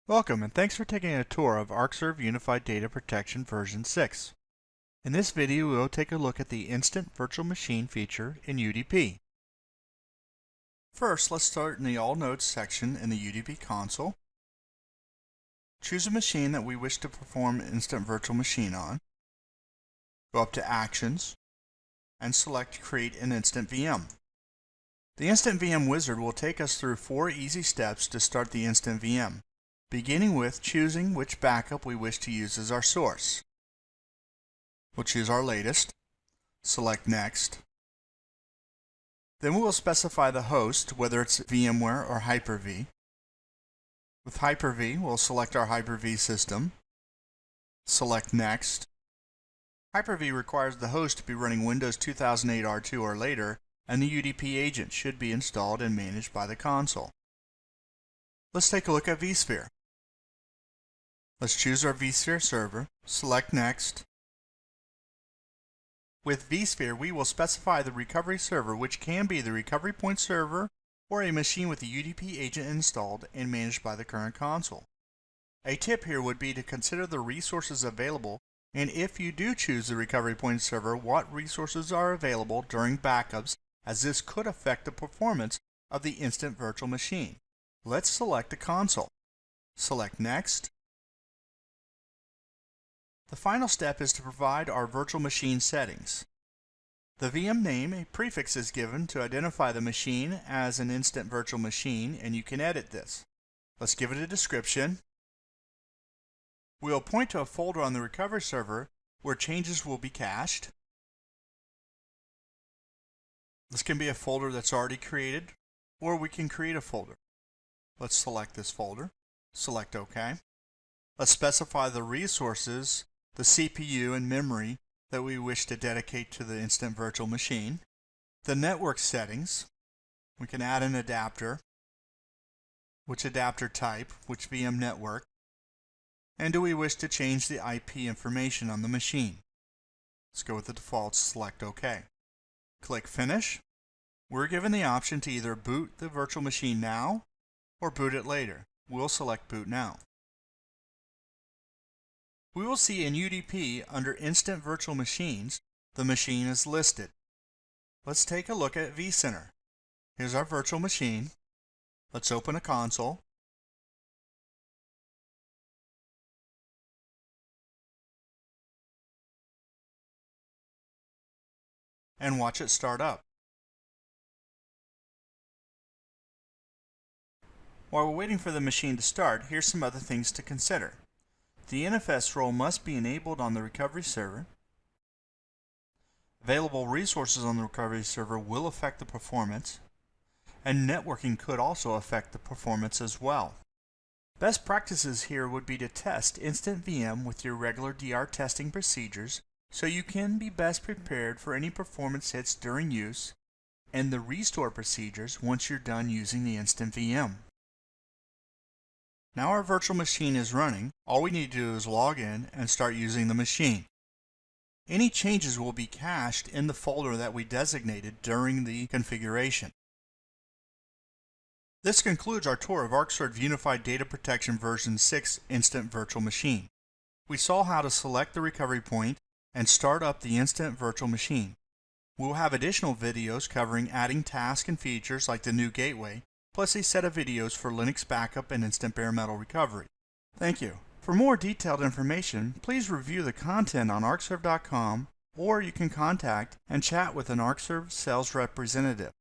Welcome and thanks for taking a tour of ArcServe Unified Data Protection version 6. In this video we will take a look at the Instant Virtual Machine feature in UDP. First, let's start in the All Nodes section in the UDP console. Choose a machine that we wish to perform Instant Virtual Machine on. Go up to Actions and select Create an Instant VM. The Instant VM wizard will take us through 4 easy steps to start the Instant VM, beginning with choosing which backup we wish to use as our source. We'll choose our latest, select Next. Then we will specify the host, whether it's VMware or Hyper-V. With Hyper-V, we'll select our Hyper-V system, select Next. Hyper-V requires the host to be running Windows 2008 R2 or later, and the UDP agent should be installed and managed by the console. Let's take a look at vSphere. Let's choose our vSphere server, select Next. With vSphere, we will specify the recovery server, which can be the recovery point server or a machine with the UDP agent installed and managed by the current console. A tip here would be to consider the resources available, and if you do choose the recovery point server, what resources are available during backups, as this could affect the performance of the instant virtual machine. Let's select the console. Select Next. The final step is to provide our virtual machine settings. The VM name, a prefix is given to identify the machine as an instant virtual machine, and you can edit this. Let's give it a description. We'll point to a folder on the recovery server where changes will be cached. This can be a folder that's already created, or we can create a folder. Let's select this folder, select OK. Let's specify the resources, the CPU and memory that we wish to dedicate to the instant virtual machine. The network settings, we can add an adapter, which adapter type, which VM network, and do we wish to change the IP information on the machine. Let's go with the defaults, select OK. Click Finish. We're given the option to either boot the virtual machine now or boot it later. We'll select Boot Now. We will see in UDP under Instant Virtual Machines, the machine is listed. Let's take a look at vCenter. Here's our virtual machine. Let's open a console. And watch it start up. While we're waiting for the machine to start, here's some other things to consider. The NFS role must be enabled on the recovery server. Available resources on the recovery server will affect the performance, and networking could also affect the performance as well. Best practices here would be to test Instant VM with your regular DR testing procedures so you can be best prepared for any performance hits during use, and the restore procedures once you're done using the Instant VM. Now our virtual machine is running. All we need to do is log in and start using the machine. Any changes will be cached in the folder that we designated during the configuration. This concludes our tour of ArcServe Unified Data Protection version 6 Instant Virtual Machine. We saw how to select the recovery point and start up the instant virtual machine. We will have additional videos covering adding tasks and features like the new gateway, plus a set of videos for Linux backup and instant bare metal recovery. Thank you. For more detailed information, please review the content on arcserve.com, or you can contact and chat with an ArcServe sales representative.